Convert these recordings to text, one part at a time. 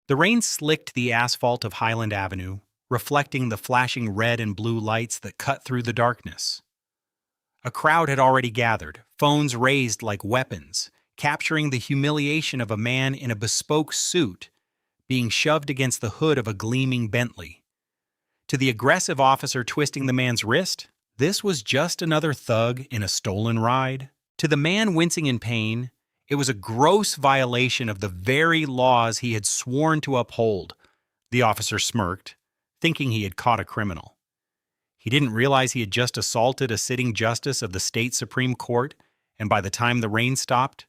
The rain slicked the asphalt of Highland Avenue, reflecting the flashing red and blue lights that cut through the darkness. A crowd had already gathered, phones raised like weapons, capturing the humiliation of a man in a bespoke suit being shoved against the hood of a gleaming Bentley. To the aggressive officer twisting the man's wrist, this was just another thug in a stolen ride. To the man wincing in pain, it was a gross violation of the very laws he had sworn to uphold. The officer smirked, thinking he had caught a criminal. He didn't realize he had just assaulted a sitting justice of the state Supreme Court, and by the time the rain stopped,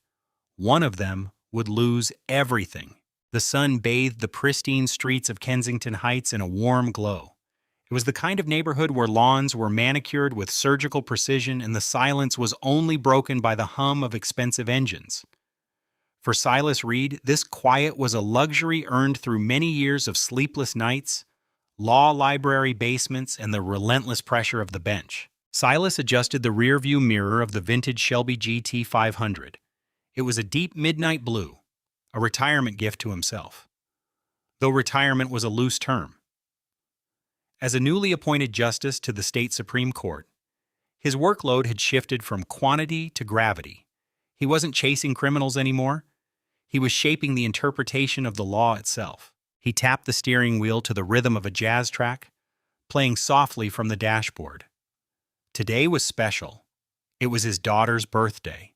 one of them would lose everything. The sun bathed the pristine streets of Kensington Heights in a warm glow. It was the kind of neighborhood where lawns were manicured with surgical precision and the silence was only broken by the hum of expensive engines. For Silas Reed, this quiet was a luxury earned through many years of sleepless nights, law library basements, and the relentless pressure of the bench. Silas adjusted the rearview mirror of the vintage Shelby GT 500. It was a deep midnight blue, a retirement gift to himself, though retirement was a loose term. As a newly appointed justice to the state Supreme Court, his workload had shifted from quantity to gravity. He wasn't chasing criminals anymore. He was shaping the interpretation of the law itself. He tapped the steering wheel to the rhythm of a jazz track, playing softly from the dashboard. Today was special. It was his daughter's birthday.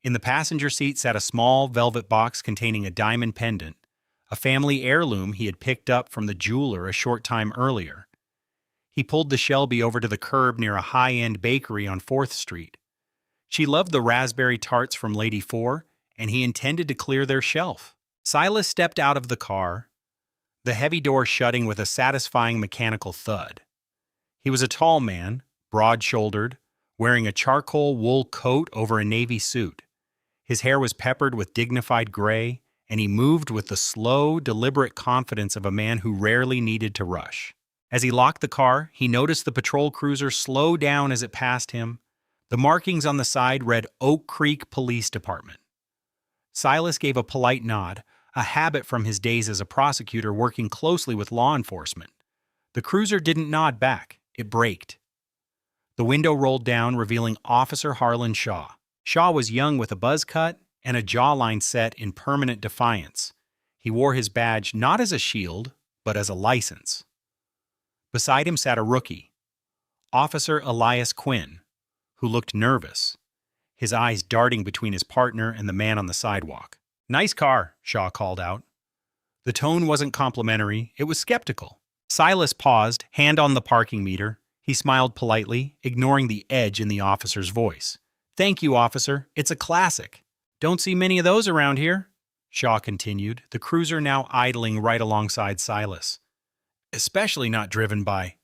In the passenger seat sat a small velvet box containing a diamond pendant, a family heirloom he had picked up from the jeweler a short time earlier. He pulled the Shelby over to the curb near a high-end bakery on 4th Street. She loved the raspberry tarts from Lady Four, and he intended to clear their shelf. Silas stepped out of the car, the heavy door shutting with a satisfying mechanical thud. He was a tall man, broad-shouldered, wearing a charcoal wool coat over a navy suit. His hair was peppered with dignified gray, and he moved with the slow, deliberate confidence of a man who rarely needed to rush. As he locked the car, he noticed the patrol cruiser slow down as it passed him. The markings on the side read Oak Creek Police Department. Silas gave a polite nod, a habit from his days as a prosecutor working closely with law enforcement. The cruiser didn't nod back, it braked. The window rolled down, revealing Officer Harlan Shaw. Shaw was young with a buzz cut and a jawline set in permanent defiance. He wore his badge not as a shield, but as a license. Beside him sat a rookie, Officer Elias Quinn, who looked nervous, his eyes darting between his partner and the man on the sidewalk. "Nice car," Shaw called out. The tone wasn't complimentary, it was skeptical. Silas paused, hand on the parking meter. He smiled politely, ignoring the edge in the officer's voice. "Thank you, officer. It's a classic. Don't see many of those around here," Shaw continued, the cruiser now idling right alongside Silas. "Especially not driven by—"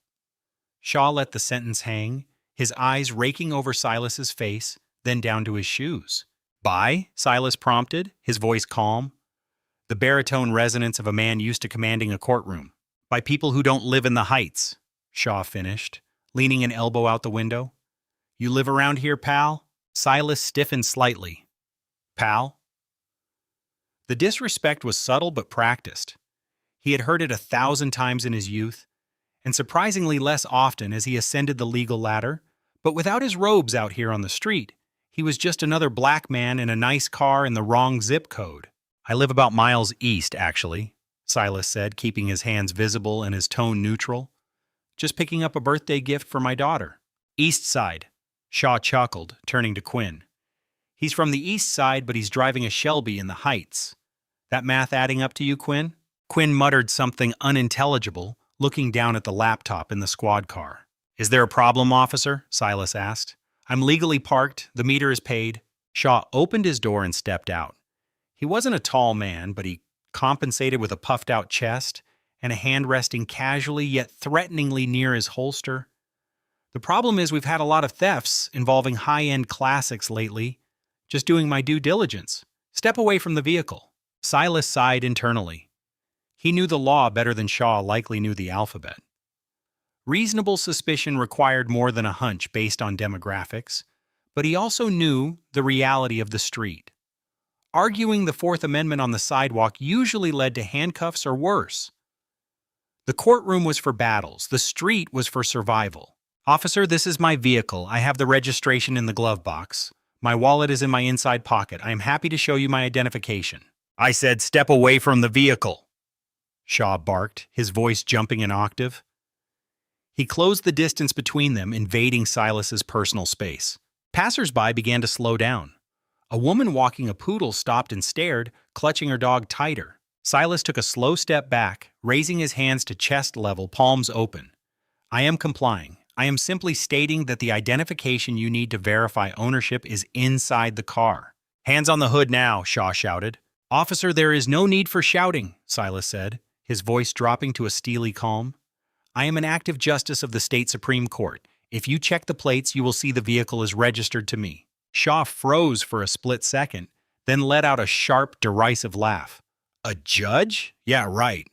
Shaw let the sentence hang, his eyes raking over Silas's face, then down to his shoes. "By?" Silas prompted, his voice calm, the baritone resonance of a man used to commanding a courtroom. "By people who don't live in the Heights," Shaw finished, leaning an elbow out the window. "You live around here, pal?" Silas stiffened slightly. "Pal?" The disrespect was subtle but practiced. He had heard it 1,000 times in his youth, and surprisingly less often as he ascended the legal ladder, but without his robes out here on the street, he was just another black man in a nice car in the wrong zip code. "I live about miles east, actually," Silas said, keeping his hands visible and his tone neutral. "Just picking up a birthday gift for my daughter." "East Side," Shaw chuckled, turning to Quinn. "He's from the east side, but he's driving a Shelby in the Heights. That math adding up to you, Quinn?" Quinn muttered something unintelligible, looking down at the laptop in the squad car. "Is there a problem, officer?" Silas asked. "I'm legally parked, the meter is paid." Shaw opened his door and stepped out. He wasn't a tall man, but he compensated with a puffed-out chest and a hand resting casually yet threateningly near his holster. "The problem is we've had a lot of thefts involving high-end classics lately. Just doing my due diligence. Step away from the vehicle." Silas sighed internally. He knew the law better than Shaw likely knew the alphabet. Reasonable suspicion required more than a hunch based on demographics, but he also knew the reality of the street. Arguing the Fourth Amendment on the sidewalk usually led to handcuffs or worse. The courtroom was for battles. The street was for survival. Officer, this is my vehicle. I have the registration in the glove box. My wallet is in my inside pocket. I am happy to show you my identification. I said, step away from the vehicle, Shaw barked, his voice jumping an octave. He closed the distance between them, invading Silas's personal space. Passers-by began to slow down. A woman walking a poodle stopped and stared, clutching her dog tighter. Silas took a slow step back, raising his hands to chest level, palms open. I am complying. I am simply stating that the identification you need to verify ownership is inside the car. Hands on the hood now, Shaw shouted. Officer, there is no need for shouting, Silas said, his voice dropping to a steely calm. I am an active justice of the state Supreme Court. If you check the plates, you will see the vehicle is registered to me. Shaw froze for a split second, then let out a sharp, derisive laugh. A judge? Yeah, right.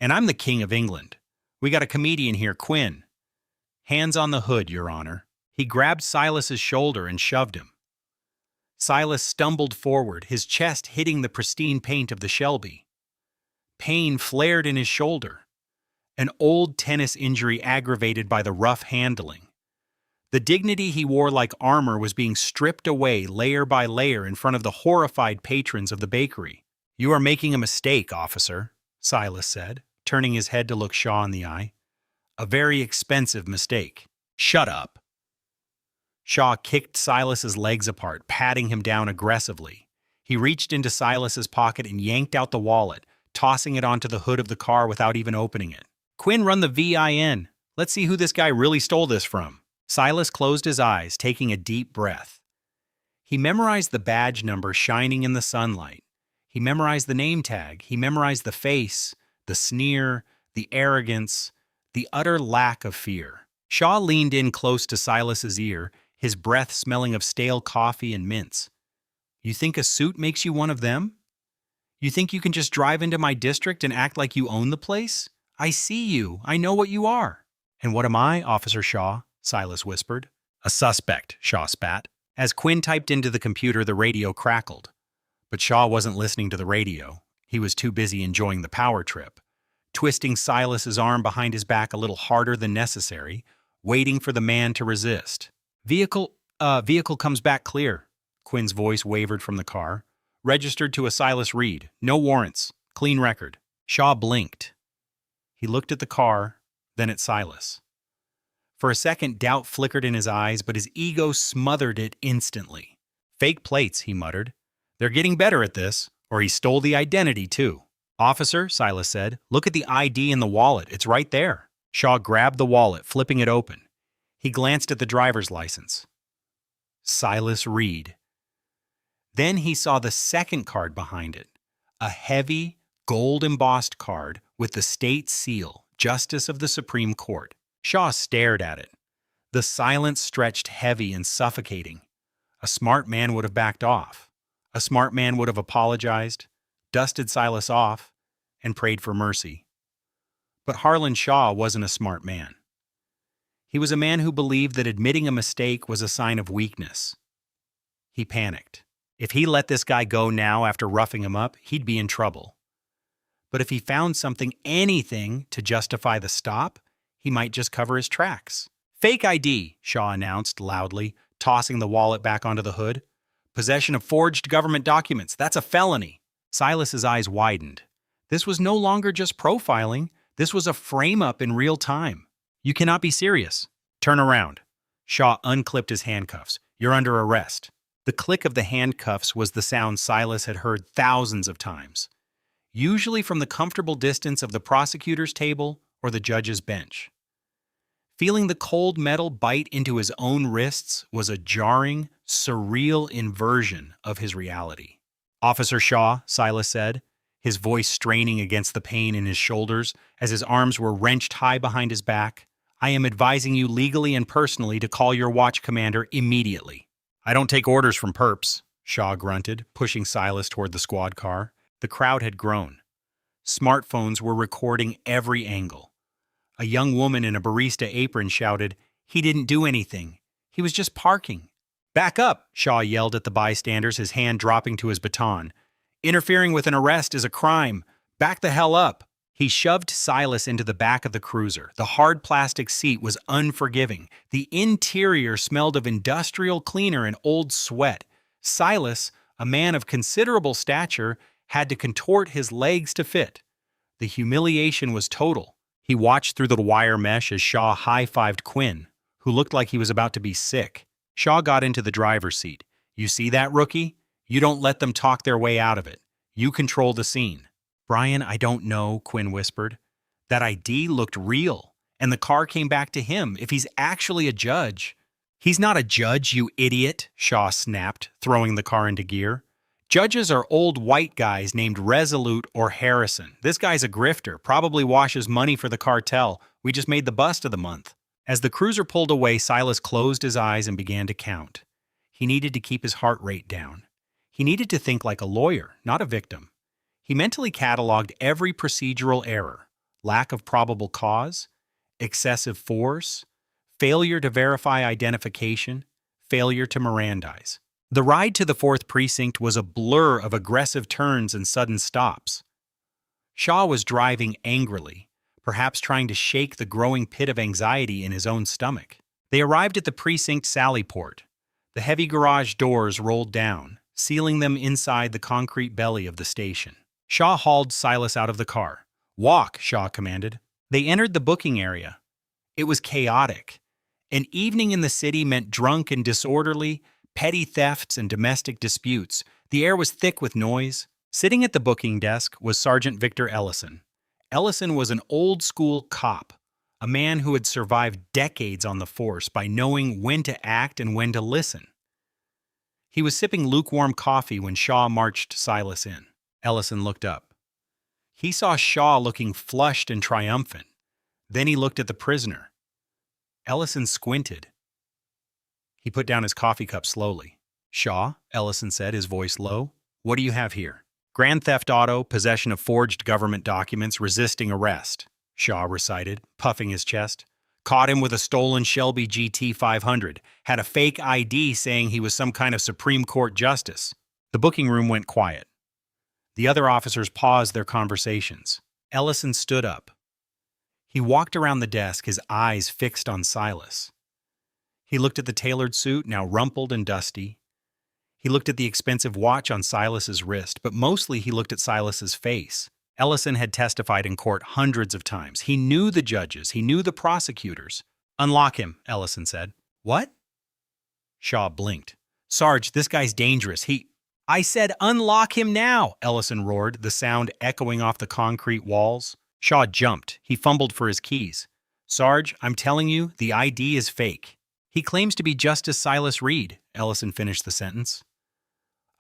And I'm the King of England. We got a comedian here, Quinn. Hands on the hood, Your Honor. He grabbed Silas's shoulder and shoved him. Silas stumbled forward, his chest hitting the pristine paint of the Shelby. Pain flared in his shoulder, an old tennis injury aggravated by the rough handling. The dignity he wore like armor was being stripped away layer by layer in front of the horrified patrons of the bakery. You are making a mistake, officer, Silas said, turning his head to look Shaw in the eye. A very expensive mistake. Shut up. Shaw kicked Silas's legs apart, patting him down aggressively. He reached into Silas's pocket and yanked out the wallet, tossing it onto the hood of the car without even opening it. Quinn, run the VIN. Let's see who this guy really stole this from. Silas closed his eyes, taking a deep breath. He memorized the badge number shining in the sunlight. He memorized the name tag. He memorized the face, the sneer, the arrogance, the utter lack of fear. Shaw leaned in close to Silas's ear, his breath smelling of stale coffee and mints. You think a suit makes you one of them? You think you can just drive into my district and act like you own the place? I see you. I know what you are. And what am I, Officer Shaw? Silas whispered. A suspect, Shaw spat. As Quinn typed into the computer, the radio crackled. But Shaw wasn't listening to the radio. He was too busy enjoying the power trip, twisting Silas's arm behind his back a little harder than necessary, waiting for the man to resist. Vehicle comes back clear. Quinn's voice wavered from the car. Registered to a Silas Reed. No warrants. Clean record. Shaw blinked. He looked at the car, then at Silas. For a second, doubt flickered in his eyes, but his ego smothered it instantly. Fake plates, he muttered. They're getting better at this, or he stole the identity, too. Officer, Silas said, look at the ID in the wallet. It's right there. Shaw grabbed the wallet, flipping it open. He glanced at the driver's license. Silas Reed. Then he saw the second card behind it, a heavy, gold-embossed card with the state seal, Justice of the Supreme Court. Shaw stared at it. The silence stretched heavy and suffocating. A smart man would have backed off. A smart man would have apologized, dusted Silas off, and prayed for mercy. But Harlan Shaw wasn't a smart man. He was a man who believed that admitting a mistake was a sign of weakness. He panicked. If he let this guy go now after roughing him up, he'd be in trouble. But if he found something, anything, to justify the stop, he might just cover his tracks. Fake ID, Shaw announced loudly, tossing the wallet back onto the hood. Possession of forged government documents, that's a felony. Silas's eyes widened. This was no longer just profiling. This was a frame-up in real time. You cannot be serious. Turn around. Shaw unclipped his handcuffs. You're under arrest. The click of the handcuffs was the sound Silas had heard thousands of times, usually from the comfortable distance of the prosecutor's table or the judge's bench. Feeling the cold metal bite into his own wrists was a jarring, surreal inversion of his reality. Officer Shaw, Silas said, his voice straining against the pain in his shoulders as his arms were wrenched high behind his back, I am advising you legally and personally to call your watch commander immediately. I don't take orders from perps, Shaw grunted, pushing Silas toward the squad car. The crowd had grown. Smartphones were recording every angle. A young woman in a barista apron shouted, "He didn't do anything. He was just parking." Back up, Shaw yelled at the bystanders, his hand dropping to his baton. Interfering with an arrest is a crime. Back the hell up. He shoved Silas into the back of the cruiser. The hard plastic seat was unforgiving. The interior smelled of industrial cleaner and old sweat. Silas, a man of considerable stature, had to contort his legs to fit. The humiliation was total. He watched through the wire mesh as Shaw high-fived Quinn, who looked like he was about to be sick. Shaw got into the driver's seat. You see that, rookie? You don't let them talk their way out of it. You control the scene. Brian, I don't know, Quinn whispered. That ID looked real, and the car came back to him. If he's actually a judge. He's not a judge, you idiot, Shaw snapped, throwing the car into gear. Judges are old white guys named Resolute or Harrison. This guy's a grifter, probably washes money for the cartel. We just made the bust of the month. As the cruiser pulled away, Silas closed his eyes and began to count. He needed to keep his heart rate down. He needed to think like a lawyer, not a victim. He mentally cataloged every procedural error: lack of probable cause, excessive force, failure to verify identification, failure to Mirandize. The ride to the 4th precinct was a blur of aggressive turns and sudden stops. Shaw was driving angrily, perhaps trying to shake the growing pit of anxiety in his own stomach. They arrived at the precinct sally port. The heavy garage doors rolled down, sealing them inside the concrete belly of the station. Shaw hauled Silas out of the car. Walk, Shaw commanded. They entered the booking area. It was chaotic. An evening in the city meant drunk and disorderly, petty thefts and domestic disputes. The air was thick with noise. Sitting at the booking desk was Sergeant Victor Ellison. Ellison was an old-school cop, a man who had survived decades on the force by knowing when to act and when to listen. He was sipping lukewarm coffee when Shaw marched Silas in. Ellison looked up. He saw Shaw looking flushed and triumphant. Then he looked at the prisoner. Ellison squinted. He put down his coffee cup slowly. Shaw, Ellison said, his voice low. What do you have here? Grand theft auto, possession of forged government documents, resisting arrest, Shaw recited, puffing his chest. Caught him with a stolen Shelby GT 500. Had a fake ID saying he was some kind of Supreme Court justice. The booking room went quiet. The other officers paused their conversations. Ellison stood up. He walked around the desk, his eyes fixed on Silas. He looked at the tailored suit, now rumpled and dusty. He looked at the expensive watch on Silas's wrist, but mostly he looked at Silas's face. Ellison had testified in court hundreds of times. He knew the judges. He knew the prosecutors. Unlock him, Ellison said. What? Shaw blinked. Sarge, this guy's dangerous. I said unlock him now, Ellison roared, the sound echoing off the concrete walls. Shaw jumped. He fumbled for his keys. Sarge, I'm telling you, the ID is fake. He claims to be Justice Silas Reed, Ellison finished the sentence.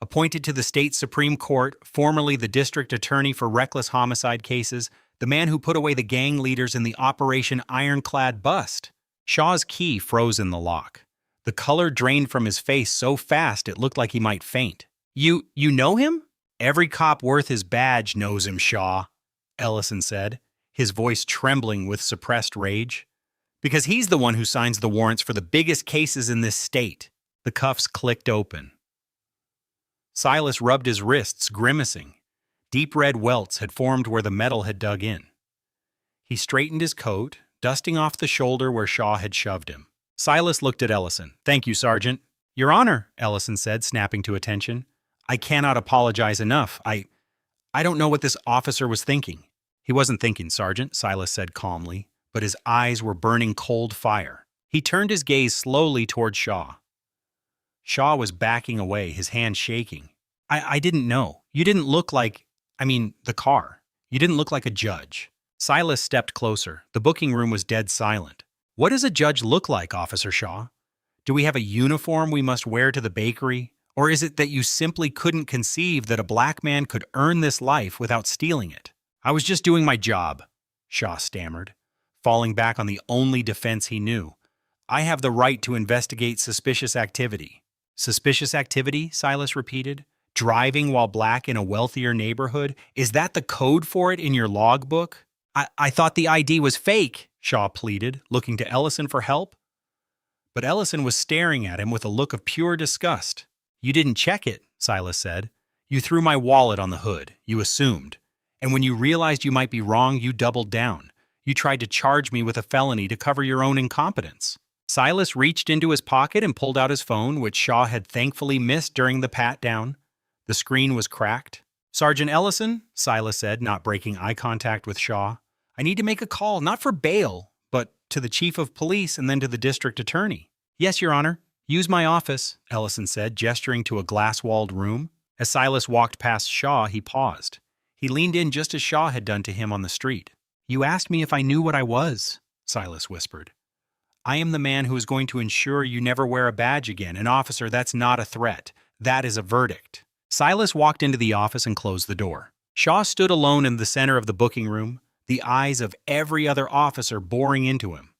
Appointed to the state Supreme Court, formerly the district attorney for reckless homicide cases, the man who put away the gang leaders in the Operation Ironclad bust. Shaw's key froze in the lock. The color drained from his face so fast it looked like he might faint. You know him? Every cop worth his badge knows him, Shaw, Ellison said, his voice trembling with suppressed rage. Because he's the one who signs the warrants for the biggest cases in this state. The cuffs clicked open. Silas rubbed his wrists, grimacing. Deep red welts had formed where the metal had dug in. He straightened his coat, dusting off the shoulder where Shaw had shoved him. Silas looked at Ellison. Thank you, Sergeant. Your Honor, Ellison said, snapping to attention. I cannot apologize enough. I don't know what this officer was thinking. He wasn't thinking, Sergeant, Silas said calmly, but his eyes were burning cold fire. He turned his gaze slowly toward Shaw. Shaw was backing away, his hand shaking. I didn't know. You didn't look like, the car. You didn't look like a judge. Silas stepped closer. The booking room was dead silent. What does a judge look like, Officer Shaw? Do we have a uniform we must wear to the bakery? Or is it that you simply couldn't conceive that a black man could earn this life without stealing it? I was just doing my job, Shaw stammered, falling back on the only defense he knew. I have the right to investigate suspicious activity. Suspicious activity, Silas repeated. Driving while black in a wealthier neighborhood? Is that the code for it in your logbook? I thought the ID was fake, Shaw pleaded, looking to Ellison for help. But Ellison was staring at him with a look of pure disgust. "You didn't check it," Silas said. "You threw my wallet on the hood. You assumed. And when you realized you might be wrong, you doubled down. You tried to charge me with a felony to cover your own incompetence." Silas reached into his pocket and pulled out his phone, which Shaw had thankfully missed during the pat-down. The screen was cracked. "Sergeant Ellison," Silas said, not breaking eye contact with Shaw. "I need to make a call, not for bail, but to the chief of police and then to the district attorney." "Yes, Your Honor. Use my office," Ellison said, gesturing to a glass-walled room. As Silas walked past Shaw, he paused. He leaned in just as Shaw had done to him on the street. "You asked me if I knew what I was," Silas whispered. "I am the man who is going to ensure you never wear a badge again. And officer, that's not a threat. That is a verdict." Silas walked into the office and closed the door. Shaw stood alone in the center of the booking room, the eyes of every other officer boring into him.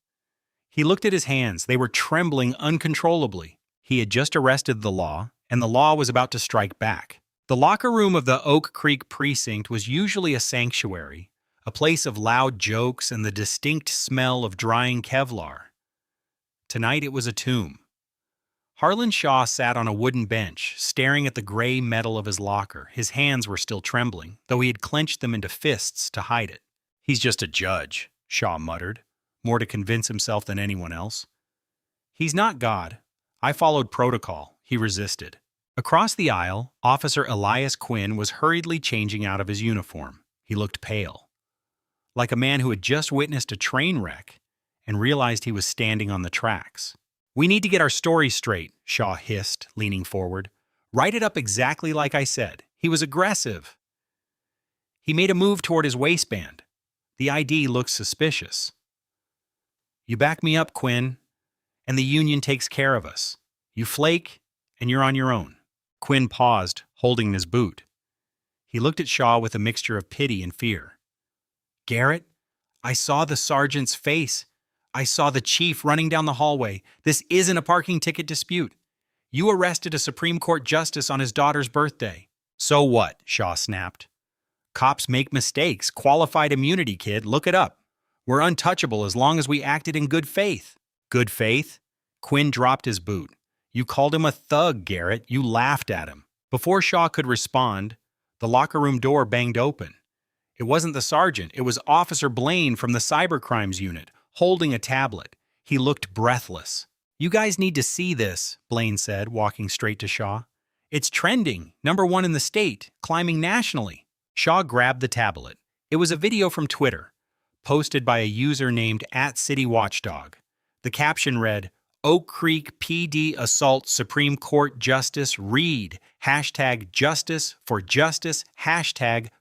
He looked at his hands. They were trembling uncontrollably. He had just arrested the law, and the law was about to strike back. The locker room of the Oak Creek precinct was usually a sanctuary, a place of loud jokes and the distinct smell of drying Kevlar. Tonight it was a tomb. Harlan Shaw sat on a wooden bench, staring at the gray metal of his locker. His hands were still trembling, though he had clenched them into fists to hide it. "He's just a judge," Shaw muttered, more to convince himself than anyone else. "He's not God. I followed protocol." He resisted. Across the aisle, Officer Elias Quinn was hurriedly changing out of his uniform. He looked pale, like a man who had just witnessed a train wreck and realized he was standing on the tracks. "We need to get our story straight," Shaw hissed, leaning forward. "Write it up exactly like I said. He was aggressive." He made a move toward his waistband. The ID looked suspicious. "You back me up, Quinn, and the union takes care of us. You flake, and you're on your own." Quinn paused, holding his boot. He looked at Shaw with a mixture of pity and fear. "Garrett, I saw the sergeant's face. I saw the chief running down the hallway. This isn't a parking ticket dispute. You arrested a Supreme Court justice on his daughter's birthday." "So what?" Shaw snapped. "Cops make mistakes. Qualified immunity, kid. Look it up. We're untouchable as long as we acted in good faith." "Good faith?" Quinn dropped his boot. "You called him a thug, Garrett. You laughed at him." Before Shaw could respond, the locker room door banged open. It wasn't the sergeant. It was Officer Blaine from the Cybercrimes Unit, holding a tablet. He looked breathless. "You guys need to see this," Blaine said, walking straight to Shaw. "It's trending, #1 in the state, climbing nationally." Shaw grabbed the tablet. It was a video from Twitter, posted by a user named @CityWatchdog. The caption read, "Oak Creek PD assault Supreme Court Justice Reed, #Justice for Justice,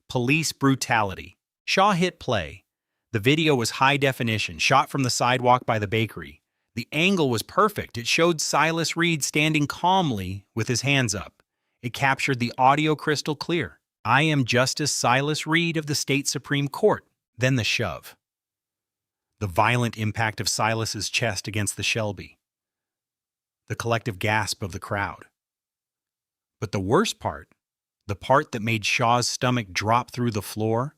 #police brutality." Shaw hit play. The video was high definition, shot from the sidewalk by the bakery. The angle was perfect. It showed Silas Reed standing calmly with his hands up. It captured the audio crystal clear. "I am Justice Silas Reed of the State Supreme Court." Then the shove. The violent impact of Silas's chest against the Shelby. The collective gasp of the crowd. But the worst part, the part that made Shaw's stomach drop through the floor,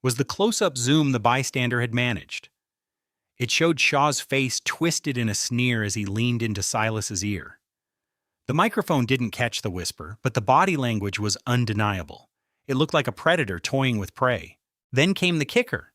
was the close-up zoom the bystander had managed. It showed Shaw's face twisted in a sneer as he leaned into Silas's ear. The microphone didn't catch the whisper, but the body language was undeniable. It looked like a predator toying with prey. Then came the kicker.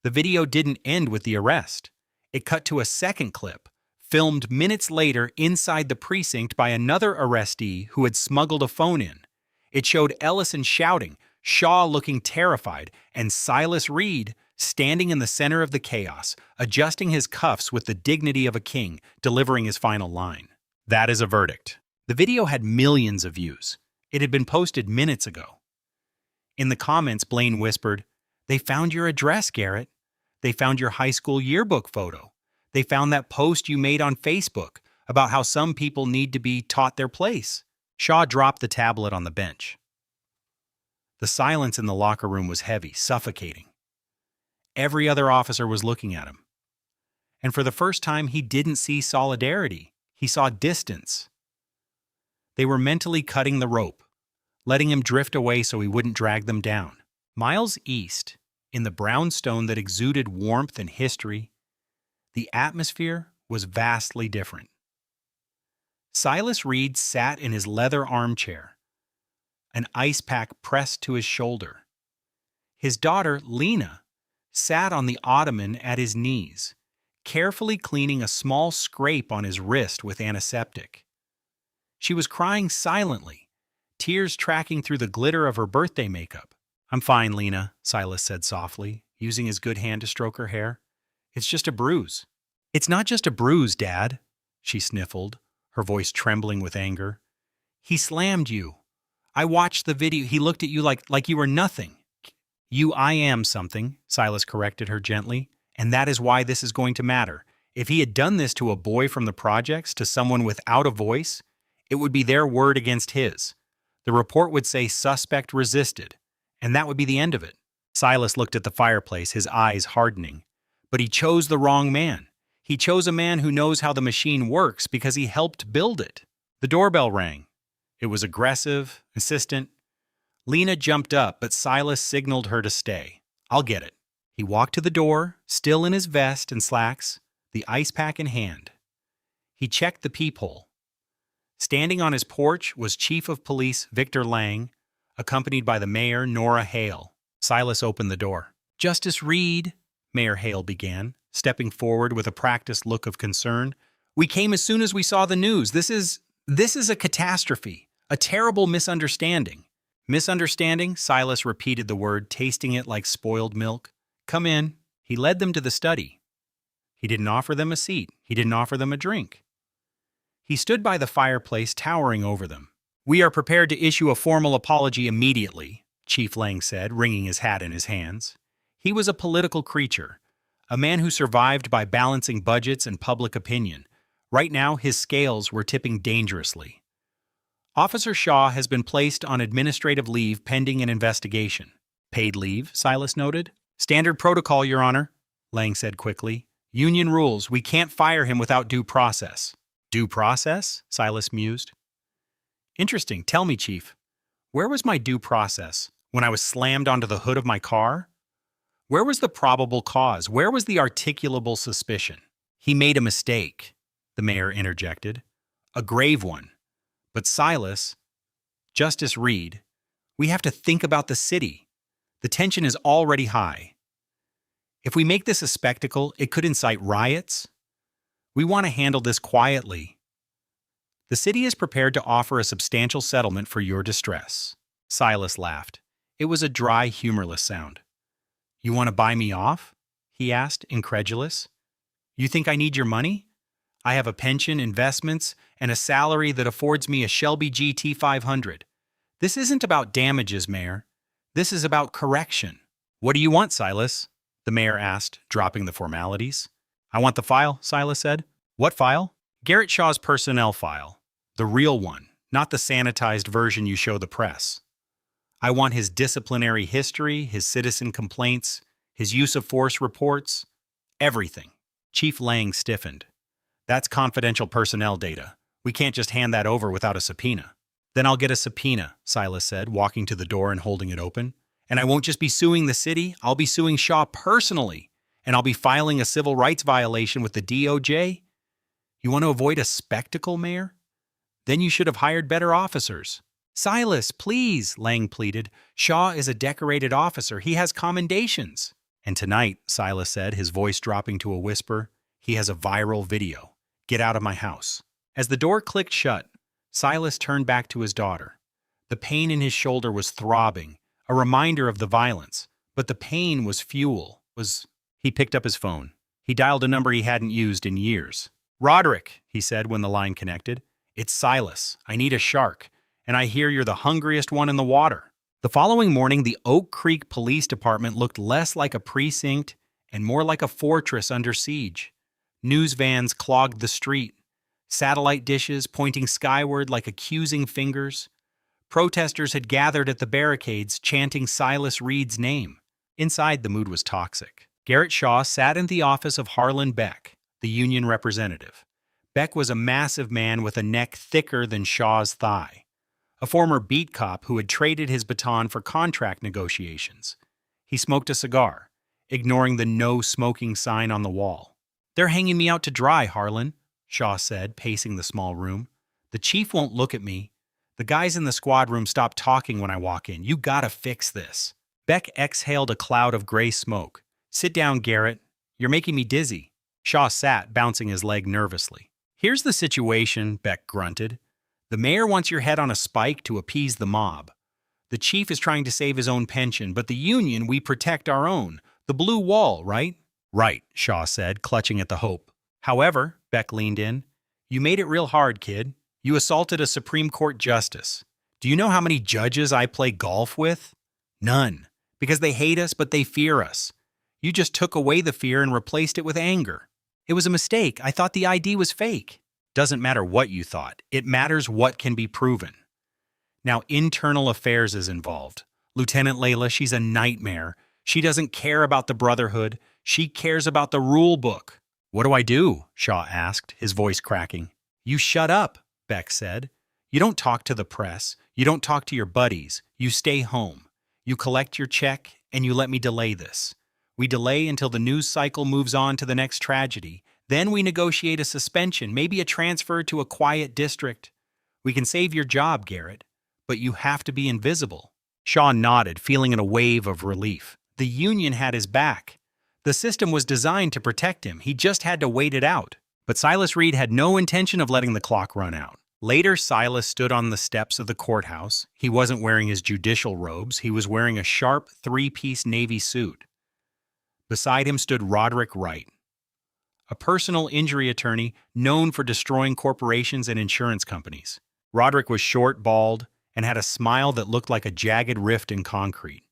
The video didn't end with the arrest. It cut to a second clip, filmed minutes later inside the precinct by another arrestee who had smuggled a phone in. It showed Ellison shouting, Shaw looking terrified, and Silas Reed standing in the center of the chaos, adjusting his cuffs with the dignity of a king, delivering his final line. That is a verdict. The video had millions of views. It had been posted minutes ago. In the comments, Blaine whispered, "They found your address, Garrett. They found your high school yearbook photo. They found that post you made on Facebook about how some people need to be taught their place." Shaw dropped the tablet on the bench. The silence in the locker room was heavy, suffocating. Every other officer was looking at him. And for the first time, he didn't see solidarity. He saw distance. They were mentally cutting the rope, letting him drift away so he wouldn't drag them down. Miles east, in the brownstone that exuded warmth and history, the atmosphere was vastly different. Silas Reed sat in his leather armchair, an ice pack pressed to his shoulder. His daughter, Lena, sat on the ottoman at his knees, carefully cleaning a small scrape on his wrist with antiseptic. She was crying silently, tears tracking through the glitter of her birthday makeup. "I'm fine, Lena," Silas said softly, using his good hand to stroke her hair. "It's just a bruise." "It's not just a bruise, Dad," she sniffled, her voice trembling with anger. "He slammed you. I watched the video. He looked at you like you were nothing." I am something," Silas corrected her gently, "and that is why this is going to matter. If he had done this to a boy from the projects, to someone without a voice, it would be their word against his. The report would say suspect resisted, and that would be the end of it." Silas looked at the fireplace, his eyes hardening. "But he chose the wrong man. He chose a man who knows how the machine works because he helped build it." The doorbell rang. It was aggressive, insistent. Lena jumped up, but Silas signaled her to stay. "I'll get it." He walked to the door, still in his vest and slacks, the ice pack in hand. He checked the peephole. Standing on his porch was Chief of Police Victor Lang, accompanied by the mayor, Nora Hale. Silas opened the door. "Justice Reed," Mayor Hale began, stepping forward with a practiced look of concern. "We came as soon as we saw the news. This is a catastrophe, a terrible misunderstanding." "Misunderstanding?" Silas repeated the word, tasting it like spoiled milk. "Come in." He led them to the study. He didn't offer them a seat. He didn't offer them a drink. He stood by the fireplace, towering over them. "We are prepared to issue a formal apology immediately," Chief Lang said, wringing his hat in his hands. He was a political creature, a man who survived by balancing budgets and public opinion. Right now, his scales were tipping dangerously. "Officer Shaw has been placed on administrative leave pending an investigation." "Paid leave," Silas noted. "Standard protocol, Your Honor," Lang said quickly. "Union rules. We can't fire him without due process." "Due process?" Silas mused. "Interesting. Tell me, Chief. Where was my due process? When I was slammed onto the hood of my car? Where was the probable cause? Where was the articulable suspicion?" "He made a mistake," the mayor interjected. "A grave one. But Silas, Justice Reed, we have to think about the city. The tension is already high. If we make this a spectacle, it could incite riots. We want to handle this quietly. The city is prepared to offer a substantial settlement for your distress." Silas laughed. It was a dry, humorless sound. "You want to buy me off?" he asked, incredulous. "You think I need your money? I have a pension, investments, and a salary that affords me a Shelby GT 500. This isn't about damages, Mayor. This is about correction." "What do you want, Silas?" the mayor asked, dropping the formalities. "I want the file," Silas said. "What file?" "Garrett Shaw's personnel file. The real one, not the sanitized version you show the press. I want his disciplinary history, his citizen complaints, his use of force reports, everything." Chief Lang stiffened. "That's confidential personnel data. We can't just hand that over without a subpoena." "Then I'll get a subpoena," Silas said, walking to the door and holding it open. "And I won't just be suing the city, I'll be suing Shaw personally, and I'll be filing a civil rights violation with the DOJ. You want to avoid a spectacle, Mayor? Then you should have hired better officers." "Silas, please," Lang pleaded. "Shaw is a decorated officer. He has commendations." "And tonight," Silas said, his voice dropping to a whisper, "he has a viral video. Get out of my house." As the door clicked shut, Silas turned back to his daughter. The pain in his shoulder was throbbing, a reminder of the violence, but the pain was fuel. He picked up his phone. He dialed a number he hadn't used in years. "Roderick," he said when the line connected. "It's Silas. I need a shark, and I hear you're the hungriest one in the water." The following morning, the Oak Creek Police Department looked less like a precinct and more like a fortress under siege. News vans clogged the street, satellite dishes pointing skyward like accusing fingers. Protesters had gathered at the barricades, chanting Silas Reed's name. Inside, the mood was toxic. Garrett Shaw sat in the office of Harlan Beck, the union representative. Beck was a massive man with a neck thicker than Shaw's thigh, a former beat cop who had traded his baton for contract negotiations. He smoked a cigar, ignoring the no smoking sign on the wall. "They're hanging me out to dry, Harlan," Shaw said, pacing the small room. The chief won't look at me. The guys in the squad room stop talking when I walk in. You gotta fix this. Beck exhaled a cloud of gray smoke. Sit down, Garrett. You're making me dizzy. Shaw sat, bouncing his leg nervously. Here's the situation, Beck grunted. The mayor wants your head on a spike to appease the mob. The chief is trying to save his own pension, but the union, we protect our own. The blue wall, right? Right, Shaw said, clutching at the hope. However, Beck leaned in, you made it real hard, kid. You assaulted a Supreme Court justice. Do you know how many judges I play golf with? None. Because they hate us, but they fear us. You just took away the fear and replaced it with anger. It was a mistake. I thought the ID was fake. Doesn't matter what you thought. It matters what can be proven. Now, internal affairs is involved. Lieutenant Layla, she's a nightmare. She doesn't care about the Brotherhood. She cares about the rule book. What do I do? Shaw asked, his voice cracking. You shut up, Beck said. You don't talk to the press. You don't talk to your buddies. You stay home. You collect your check, and you let me delay this. We delay until the news cycle moves on to the next tragedy. Then we negotiate a suspension, maybe a transfer to a quiet district. We can save your job, Garrett, but you have to be invisible. Shaw nodded, feeling a wave of relief. The union had his back. The system was designed to protect him. He just had to wait it out. But Silas Reed had no intention of letting the clock run out. Later, Silas stood on the steps of the courthouse. He wasn't wearing his judicial robes. He was wearing a sharp three-piece navy suit. Beside him stood Roderick Wright, a personal injury attorney known for destroying corporations and insurance companies. Roderick was short, bald, and had a smile that looked like a jagged rift in concrete.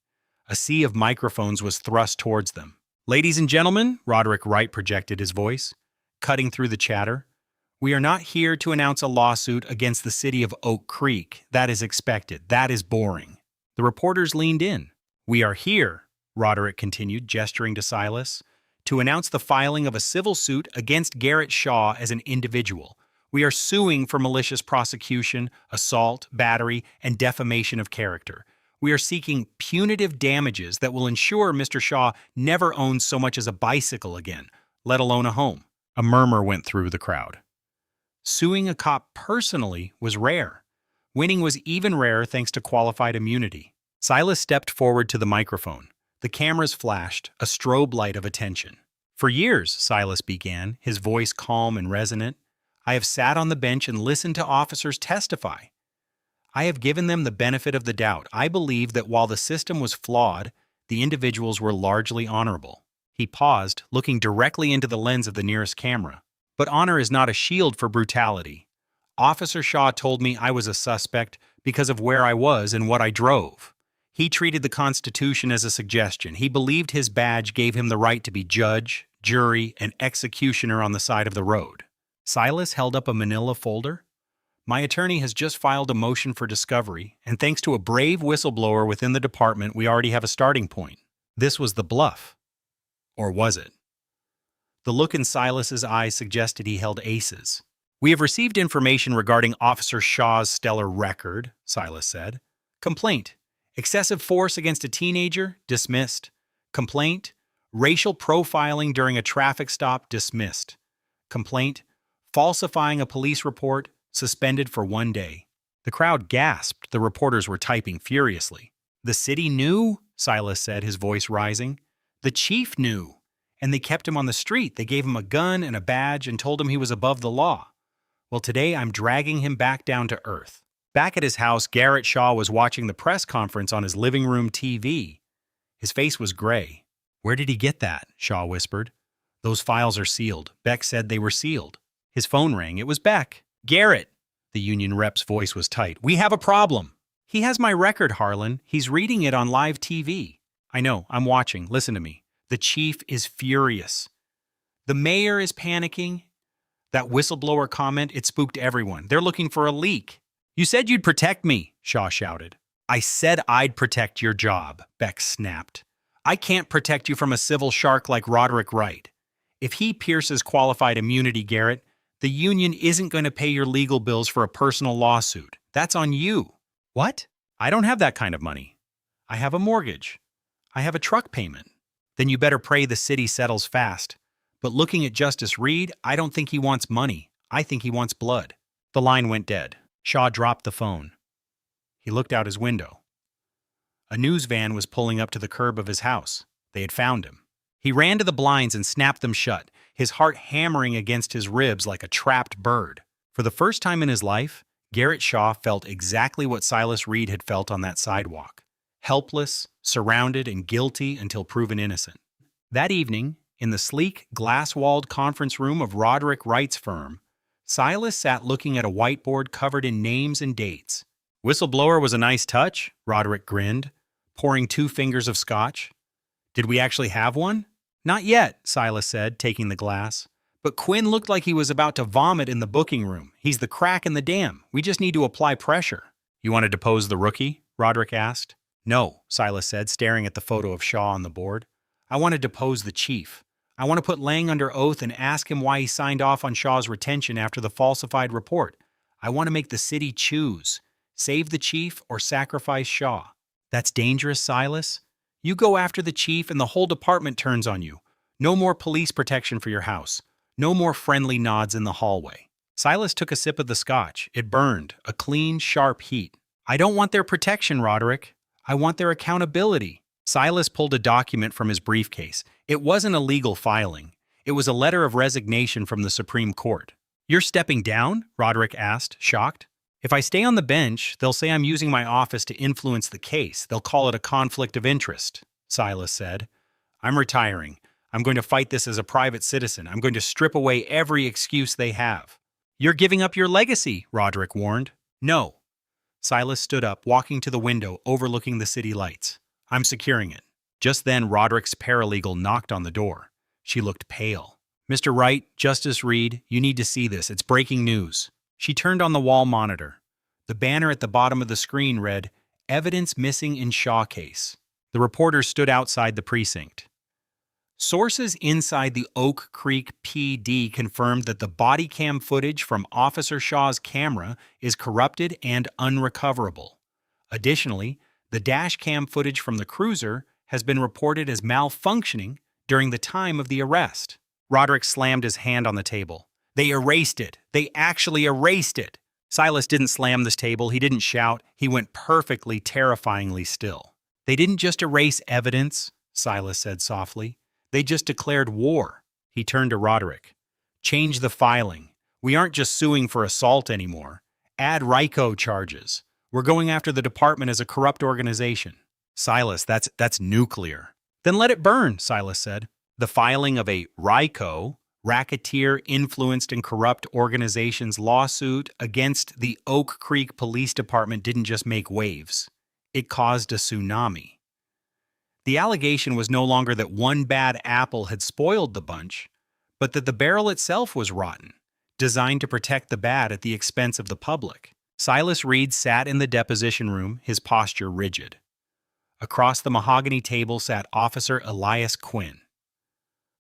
A sea of microphones was thrust towards them. Ladies and gentlemen, Roderick Wright projected his voice, cutting through the chatter. We are not here to announce a lawsuit against the city of Oak Creek. That is expected. That is boring. The reporters leaned in. We are here, Roderick continued, gesturing to Silas, to announce the filing of a civil suit against Garrett Shaw as an individual. We are suing for malicious prosecution, assault, battery, and defamation of character. We are seeking punitive damages that will ensure Mr. Shaw never owns so much as a bicycle again, let alone a home. A murmur went through the crowd. Suing a cop personally was rare. Winning was even rarer thanks to qualified immunity. Silas stepped forward to the microphone. The cameras flashed, a strobe light of attention. For years, Silas began, his voice calm and resonant, I have sat on the bench and listened to officers testify. I have given them the benefit of the doubt. I believe that while the system was flawed, the individuals were largely honorable. He paused, looking directly into the lens of the nearest camera. But honor is not a shield for brutality. Officer Shaw told me I was a suspect because of where I was and what I drove. He treated the Constitution as a suggestion. He believed his badge gave him the right to be judge, jury, and executioner on the side of the road. Silas held up a manila folder. My attorney has just filed a motion for discovery, and thanks to a brave whistleblower within the department, we already have a starting point. This was the bluff. Or was it? The look in Silas's eyes suggested he held aces. We have received information regarding Officer Shaw's stellar record, Silas said. Complaint. Excessive force against a teenager? Dismissed. Complaint. Racial profiling during a traffic stop? Dismissed. Complaint. Falsifying a police report? Suspended for 1 day. The crowd gasped. The reporters were typing furiously. The city knew, Silas said, his voice rising. The chief knew. And they kept him on the street. They gave him a gun and a badge and told him he was above the law. Well, today I'm dragging him back down to earth. Back at his house, Garrett Shaw was watching the press conference on his living room TV. His face was gray. Where did he get that? Shaw whispered. Those files are sealed. Beck said they were sealed. His phone rang. It was Beck. Garrett! The union rep's voice was tight. We have a problem. He has my record, Harlan. He's reading it on live TV. I know. I'm watching. Listen to me. The chief is furious. The mayor is panicking. That whistleblower comment, it spooked everyone. They're looking for a leak. You said you'd protect me, Shaw shouted. I said I'd protect your job, Beck snapped. I can't protect you from a civil shark like Roderick Wright. If he pierces qualified immunity, Garrett, the union isn't going to pay your legal bills for a personal lawsuit. That's on you. What? I don't have that kind of money. I have a mortgage. I have a truck payment. Then you better pray the city settles fast. But looking at Justice Reed, I don't think he wants money. I think he wants blood. The line went dead. Shaw dropped the phone. He looked out his window. A news van was pulling up to the curb of his house. They had found him. He ran to the blinds and snapped them shut, his heart hammering against his ribs like a trapped bird. For the first time in his life, Garrett Shaw felt exactly what Silas Reed had felt on that sidewalk. Helpless, surrounded, and guilty until proven innocent. That evening, in the sleek, glass-walled conference room of Roderick Wright's firm, Silas sat looking at a whiteboard covered in names and dates. "Whistleblower was a nice touch," Roderick grinned, pouring 2 fingers of scotch. "Did we actually have one?" "Not yet," Silas said, taking the glass. "But Quinn looked like he was about to vomit in the booking room. He's the crack in the dam. We just need to apply pressure." "You want to depose the rookie?" Roderick asked. "No," Silas said, staring at the photo of Shaw on the board. "I want to depose the chief. I want to put Lang under oath and ask him why he signed off on Shaw's retention after the falsified report. I want to make the city choose. Save the chief or sacrifice Shaw." "That's dangerous, Silas. You go after the chief and the whole department turns on you. No more police protection for your house. No more friendly nods in the hallway." Silas took a sip of the scotch. It burned, a clean, sharp heat. "I don't want their protection, Roderick. I want their accountability." Silas pulled a document from his briefcase. It wasn't a legal filing. It was a letter of resignation from the Supreme Court. "You're stepping down?" Roderick asked, shocked. "If I stay on the bench, they'll say I'm using my office to influence the case. They'll call it a conflict of interest," Silas said. "I'm retiring. I'm going to fight this as a private citizen. I'm going to strip away every excuse they have." "You're giving up your legacy," Roderick warned. "No." Silas stood up, walking to the window overlooking the city lights. "I'm securing it." Just then, Roderick's paralegal knocked on the door. She looked pale. "Mr. Wright, Justice Reed, you need to see this. It's breaking news." She turned on the wall monitor. The banner at the bottom of the screen read, "Evidence missing in Shaw case." The reporter stood outside the precinct. Sources inside the Oak Creek PD confirmed that the body cam footage from Officer Shaw's camera is corrupted and unrecoverable. Additionally, the dash cam footage from the cruiser has been reported as malfunctioning during the time of the arrest. Roderick slammed his hand on the table. "They erased it. They actually erased it." Silas didn't slam this table. He didn't shout. He went perfectly, terrifyingly still. "They didn't just erase evidence," Silas said softly. "They just declared war." He turned to Roderick. "Change the filing. We aren't just suing for assault anymore. Add RICO charges. We're going after the department as a corrupt organization." "Silas, that's nuclear." "Then let it burn," Silas said. The filing of a RICO, Racketeer Influenced and Corrupt Organizations lawsuit against the Oak Creek Police Department didn't just make waves. It caused a tsunami. The allegation was no longer that one bad apple had spoiled the bunch, but that the barrel itself was rotten, designed to protect the bad at the expense of the public. Silas Reed sat in the deposition room, his posture rigid. Across the mahogany table sat Officer Elias Quinn.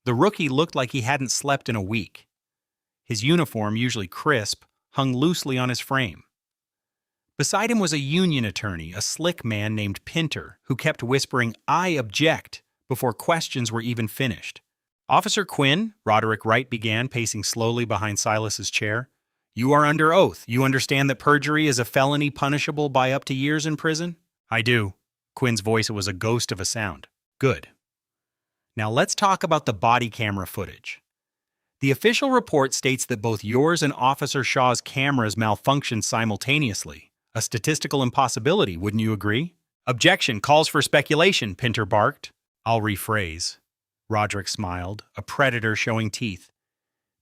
The rookie looked like he hadn't slept in a week. His uniform, usually crisp, hung loosely on his frame. Beside him was a union attorney, a slick man named Pinter, who kept whispering, "I object," before questions were even finished. "Officer Quinn," Roderick Wright began, pacing slowly behind Silas's chair, "you are under oath. You understand that perjury is a felony punishable by up to years in prison?" "I do." Quinn's voice was a ghost of a sound. "Good. Now let's talk about the body camera footage. The official report states that both yours and Officer Shaw's cameras malfunctioned simultaneously. A statistical impossibility, wouldn't you agree?" "Objection calls for speculation," Pinter barked. "I'll rephrase." Roderick smiled, a predator showing teeth.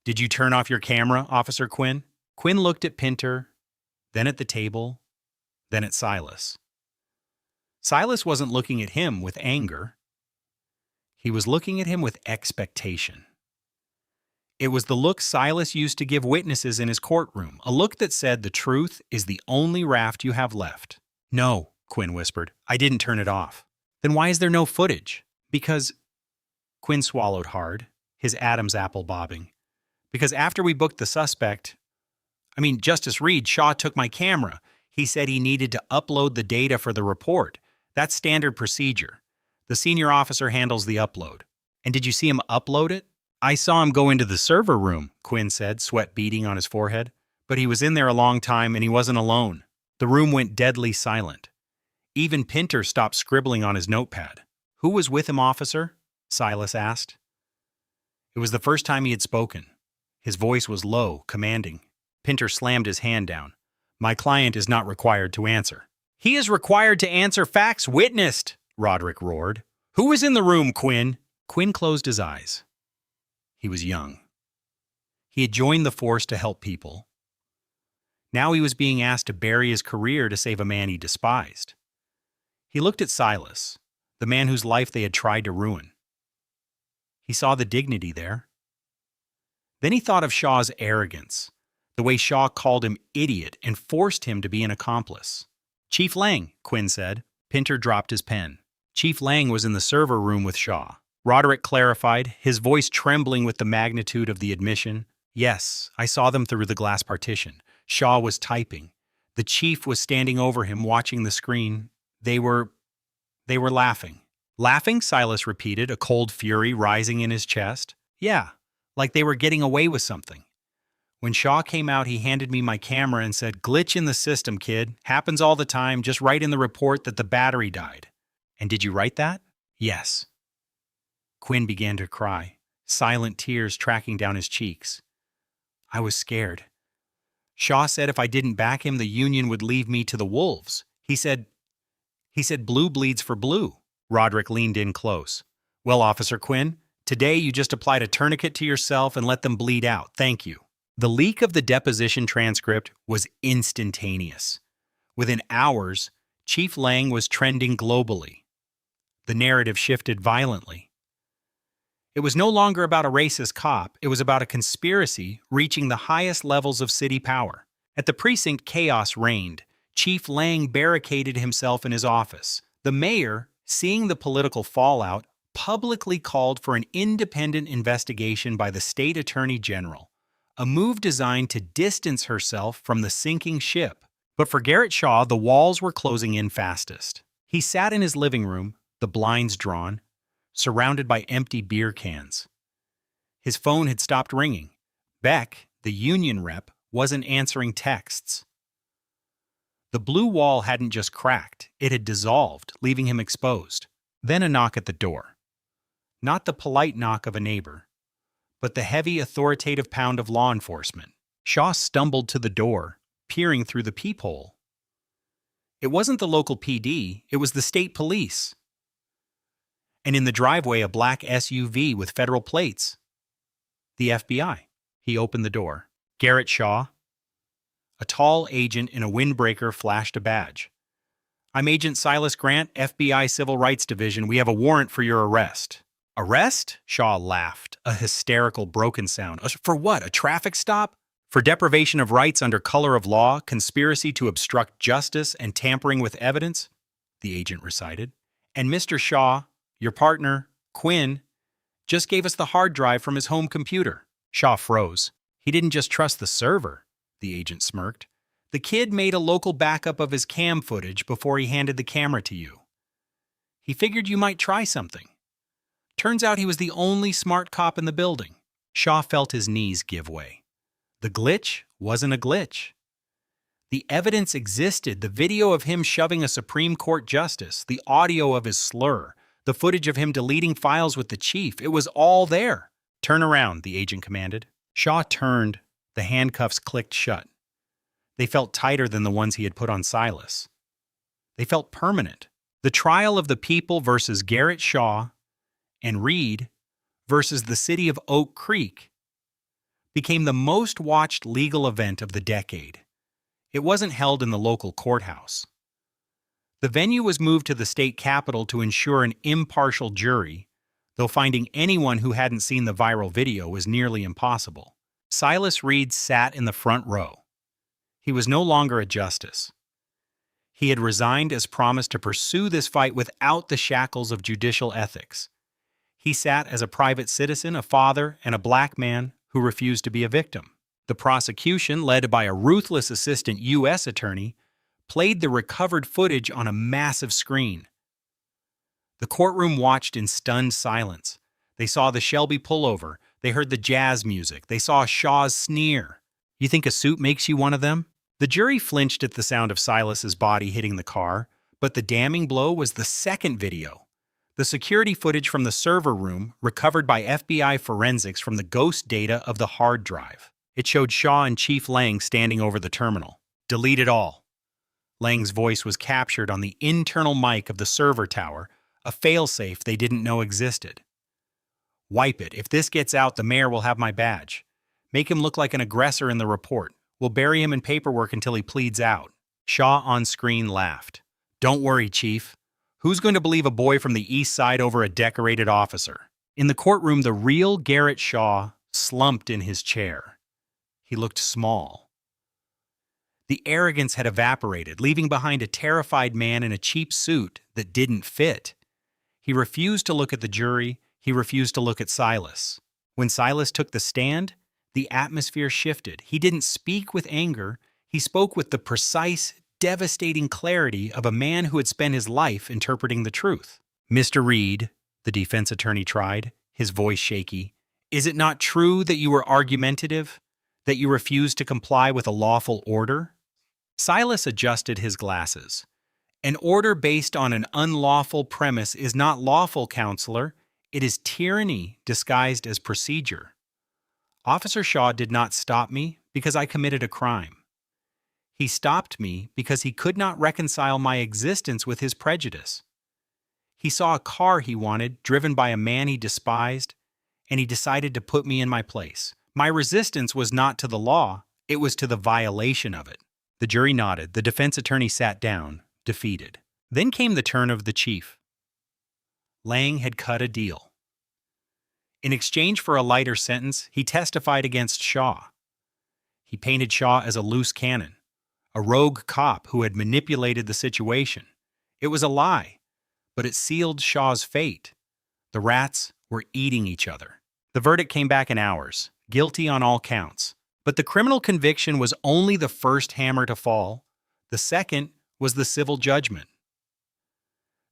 "Did you turn off your camera, Officer Quinn?" Quinn looked at Pinter, then at the table, then at Silas. Silas wasn't looking at him with anger. He was looking at him with expectation. It was the look Silas used to give witnesses in his courtroom, a look that said the truth is the only raft you have left. "No," Quinn whispered. "I didn't turn it off." "Then why is there no footage?" "Because—" Quinn swallowed hard, his Adam's apple bobbing. "Because after we booked the suspect— Justice Reed, Shaw took my camera. He said he needed to upload the data for the report. That's standard procedure. The senior officer handles the upload." "And did you see him upload it?" "I saw him go into the server room," Quinn said, sweat beading on his forehead. But he was in there a long time and he wasn't alone. The room went deadly silent. Even Pinter stopped scribbling on his notepad. "Who was with him, officer?" Silas asked. It was the first time he had spoken. His voice was low, commanding. Pinter slammed his hand down. "My client is not required to answer." "He is required to answer facts witnessed," Roderick roared. "Who was in the room, Quinn?" Quinn closed his eyes. He was young. He had joined the force to help people. Now he was being asked to bury his career to save a man he despised. He looked at Silas, the man whose life they had tried to ruin. He saw the dignity there. Then he thought of Shaw's arrogance, the way Shaw called him idiot and forced him to be an accomplice. "Chief Lang," Quinn said. Pinter dropped his pen. Chief Lang was in the server room with Shaw. Roderick clarified, his voice trembling with the magnitude of the admission. "Yes, I saw them through the glass partition. Shaw was typing. The chief was standing over him, watching the screen. They were laughing." "Laughing?" Silas repeated, a cold fury rising in his chest. "Yeah, like they were getting away with something. When Shaw came out, he handed me my camera and said, 'Glitch in the system, kid. Happens all the time. Just write in the report that the battery died.'" "And did you write that?" "Yes." Quinn began to cry, silent tears tracking down his cheeks. "I was scared. Shaw said if I didn't back him, the union would leave me to the wolves. He said blue bleeds for blue." Roderick leaned in close. "Well, Officer Quinn, today you just applied a tourniquet to yourself and let them bleed out. Thank you." The leak of the deposition transcript was instantaneous. Within hours, Chief Lang was trending globally. The narrative shifted violently. It was no longer about a racist cop, it was about a conspiracy reaching the highest levels of city power. At the precinct, chaos reigned. Chief Lang barricaded himself in his office. The mayor, seeing the political fallout, publicly called for an independent investigation by the state attorney general, a move designed to distance herself from the sinking ship. But for Garrett Shaw, the walls were closing in fastest. He sat in his living room, the blinds drawn, surrounded by empty beer cans. His phone had stopped ringing. Beck, the union rep, wasn't answering texts. The blue wall hadn't just cracked, it had dissolved, leaving him exposed. Then a knock at the door. Not the polite knock of a neighbor, but the heavy, authoritative pound of law enforcement. Shaw stumbled to the door, peering through the peephole. It wasn't the local PD, it was the state police. And in the driveway, a black SUV with federal plates. The FBI. He opened the door. "Garrett Shaw." A tall agent in a windbreaker flashed a badge. "I'm Agent Silas Grant, FBI Civil Rights Division. We have a warrant for your arrest." "Arrest?" Shaw laughed, a hysterical, broken sound. "For what, a traffic stop?" "For deprivation of rights under color of law, conspiracy to obstruct justice, and tampering with evidence," the agent recited. "And Mr. Shaw, your partner, Quinn, just gave us the hard drive from his home computer." Shaw froze. "He didn't just trust the server," the agent smirked. "The kid made a local backup of his cam footage before he handed the camera to you. He figured you might try something. Turns out he was the only smart cop in the building." Shaw felt his knees give way. The glitch wasn't a glitch. The evidence existed, the video of him shoving a Supreme Court justice, the audio of his slur, the footage of him deleting files with the chief. It was all there. "Turn around," the agent commanded. Shaw turned. The handcuffs clicked shut. They felt tighter than the ones he had put on Silas. They felt permanent. The trial of the people versus Garrett Shaw and Reed versus the city of Oak Creek became the most watched legal event of the decade. It wasn't held in the local courthouse. The venue was moved to the state capitol to ensure an impartial jury, though finding anyone who hadn't seen the viral video was nearly impossible. Silas Reed sat in the front row. He was no longer a justice. He had resigned as promised to pursue this fight without the shackles of judicial ethics. He sat as a private citizen, a father, and a black man who refused to be a victim. The prosecution, led by a ruthless assistant U.S. attorney, played the recovered footage on a massive screen. The courtroom watched in stunned silence. They saw the Shelby pullover. They heard the jazz music. They saw Shaw's sneer. You think a suit makes you one of them? The jury flinched at the sound of Silas's body hitting the car, but the damning blow was the second video. The security footage from the server room, recovered by FBI forensics from the ghost data of the hard drive. It showed Shaw and Chief Lang standing over the terminal. Delete it all. Lang's voice was captured on the internal mic of the server tower, a failsafe they didn't know existed. Wipe it. If this gets out, the mayor will have my badge. Make him look like an aggressor in the report. We'll bury him in paperwork until he pleads out. Shaw on screen laughed. Don't worry, Chief. Who's going to believe a boy from the east side over a decorated officer? In the courtroom, the real Garrett Shaw slumped in his chair. He looked small. The arrogance had evaporated, leaving behind a terrified man in a cheap suit that didn't fit. He refused to look at the jury. He refused to look at Silas. When Silas took the stand, the atmosphere shifted. He didn't speak with anger. He spoke with the precise, devastating clarity of a man who had spent his life interpreting the truth. Mr. Reed, the defense attorney tried, his voice shaky, is it not true that you were argumentative, that you refused to comply with a lawful order? Silas adjusted his glasses. An order based on an unlawful premise is not lawful, counselor. It is tyranny disguised as procedure. Officer Shaw did not stop me because I committed a crime. He stopped me because he could not reconcile my existence with his prejudice. He saw a car he wanted, driven by a man he despised, and he decided to put me in my place. My resistance was not to the law, it was to the violation of it. The jury nodded. The defense attorney sat down, defeated. Then came the turn of the chief. Lang had cut a deal. In exchange for a lighter sentence, he testified against Shaw. He painted Shaw as a loose cannon, a rogue cop who had manipulated the situation. It was a lie, but it sealed Shaw's fate. The rats were eating each other. The verdict came back in hours, guilty on all counts. But the criminal conviction was only the first hammer to fall. The second was the civil judgment.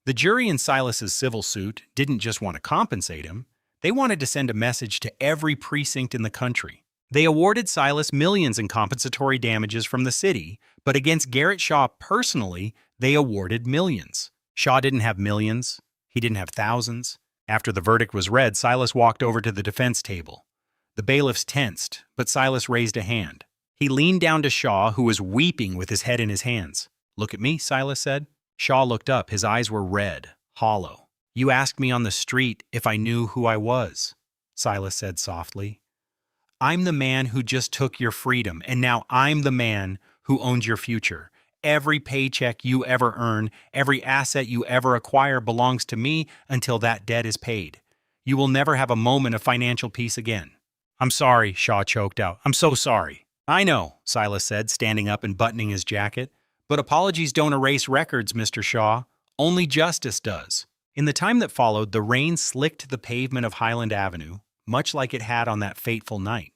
The jury in Silas's civil suit didn't just want to compensate him. They wanted to send a message to every precinct in the country. They awarded Silas millions in compensatory damages from the city, but against Garrett Shaw personally, they awarded millions. Shaw didn't have millions. He didn't have thousands. After the verdict was read, Silas walked over to the defense table. The bailiffs tensed, but Silas raised a hand. He leaned down to Shaw, who was weeping with his head in his hands. "Look at me," Silas said. Shaw looked up. His eyes were red, hollow. "You asked me on the street if I knew who I was," Silas said softly. "I'm the man who just took your freedom, and now I'm the man who owns your future. Every paycheck you ever earn, every asset you ever acquire belongs to me until that debt is paid. You will never have a moment of financial peace again." "I'm sorry," Shaw choked out. "I'm so sorry." "I know," Silas said, standing up and buttoning his jacket. "But apologies don't erase records, Mr. Shaw. Only justice does." In the time that followed, the rain slicked the pavement of Highland Avenue, much like it had on that fateful night.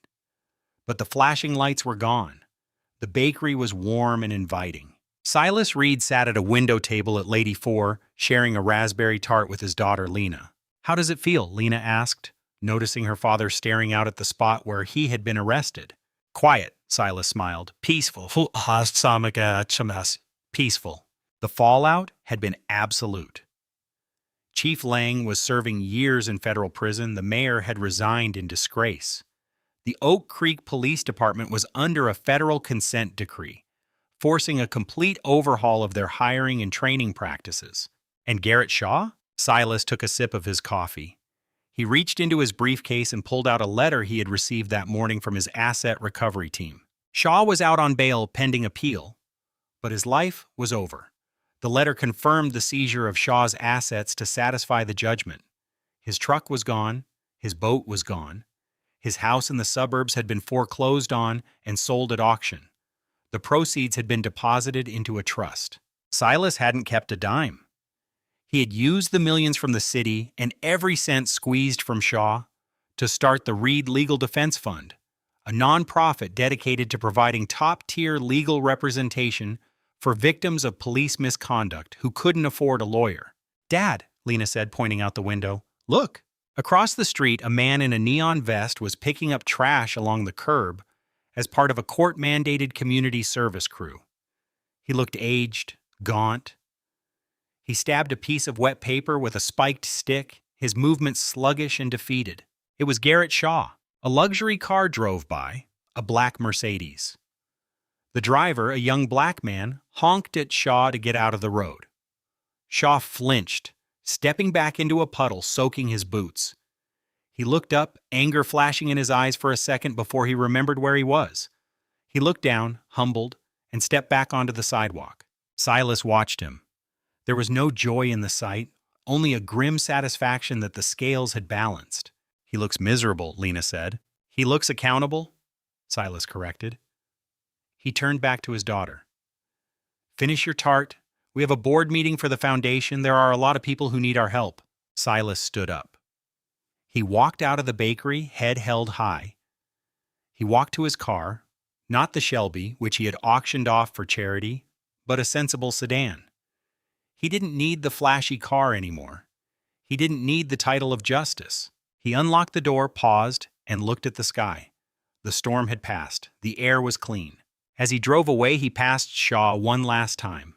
But the flashing lights were gone. The bakery was warm and inviting. Silas Reed sat at a window table at Lady 4, sharing a raspberry tart with his daughter Lena. "How does it feel?" Lena asked, noticing her father staring out at the spot where he had been arrested. "Quiet," Silas smiled. "Peaceful." Peaceful. The fallout had been absolute. Chief Lang was serving years in federal prison. The mayor had resigned in disgrace. The Oak Creek Police Department was under a federal consent decree, forcing a complete overhaul of their hiring and training practices. And Garrett Shaw? Silas took a sip of his coffee. He reached into his briefcase and pulled out a letter he had received that morning from his asset recovery team. Shaw was out on bail pending appeal, but his life was over. The letter confirmed the seizure of Shaw's assets to satisfy the judgment. His truck was gone, his boat was gone, his house in the suburbs had been foreclosed on and sold at auction. The proceeds had been deposited into a trust. Silas hadn't kept a dime. He had used the millions from the city and every cent squeezed from Shaw to start the Reed Legal Defense Fund, a nonprofit dedicated to providing top-tier legal representation for victims of police misconduct who couldn't afford a lawyer. "Dad," Lena said, pointing out the window, "look." Across the street, a man in a neon vest was picking up trash along the curb as part of a court-mandated community service crew. He looked aged, gaunt. He stabbed a piece of wet paper with a spiked stick, his movements sluggish and defeated. It was Garrett Shaw. A luxury car drove by, a black Mercedes. The driver, a young black man, honked at Shaw to get out of the road. Shaw flinched, stepping back into a puddle, soaking his boots. He looked up, anger flashing in his eyes for a second before he remembered where he was. He looked down, humbled, and stepped back onto the sidewalk. Silas watched him. There was no joy in the sight, only a grim satisfaction that the scales had balanced. "He looks miserable," Lena said. "He looks accountable," Silas corrected. He turned back to his daughter. "Finish your tart. We have a board meeting for the foundation. There are a lot of people who need our help." Silas stood up. He walked out of the bakery, head held high. He walked to his car, not the Shelby, which he had auctioned off for charity, but a sensible sedan. He didn't need the flashy car anymore. He didn't need the title of justice. He unlocked the door, paused, and looked at the sky. The storm had passed. The air was clean. As he drove away, he passed Shaw one last time.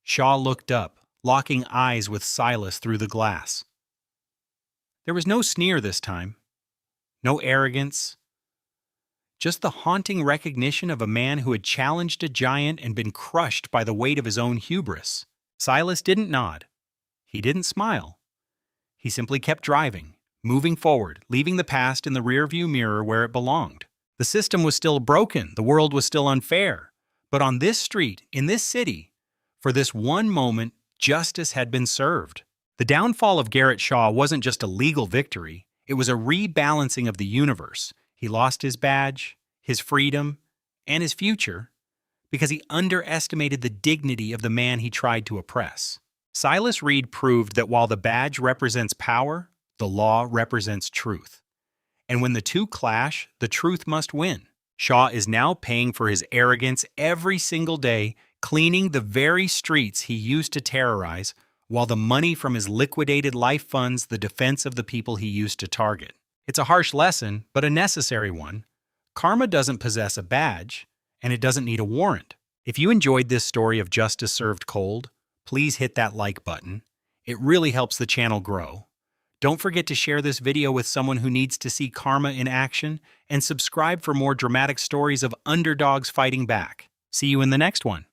Shaw looked up, locking eyes with Silas through the glass. There was no sneer this time, no arrogance, just the haunting recognition of a man who had challenged a giant and been crushed by the weight of his own hubris. Silas didn't nod. He didn't smile. He simply kept driving, moving forward, leaving the past in the rearview mirror where it belonged. The system was still broken, the world was still unfair, but on this street, in this city, for this one moment, justice had been served. The downfall of Garrett Shaw wasn't just a legal victory, it was a rebalancing of the universe. He lost his badge, his freedom, and his future because he underestimated the dignity of the man he tried to oppress. Silas Reed proved that while the badge represents power, the law represents truth. And when the two clash, the truth must win. Shaw is now paying for his arrogance every single day, cleaning the very streets he used to terrorize, while the money from his liquidated life funds the defense of the people he used to target. It's a harsh lesson, but a necessary one. Karma doesn't possess a badge, and it doesn't need a warrant. If you enjoyed this story of justice served cold, please hit that like button. It really helps the channel grow. Don't forget to share this video with someone who needs to see karma in action, and subscribe for more dramatic stories of underdogs fighting back. See you in the next one.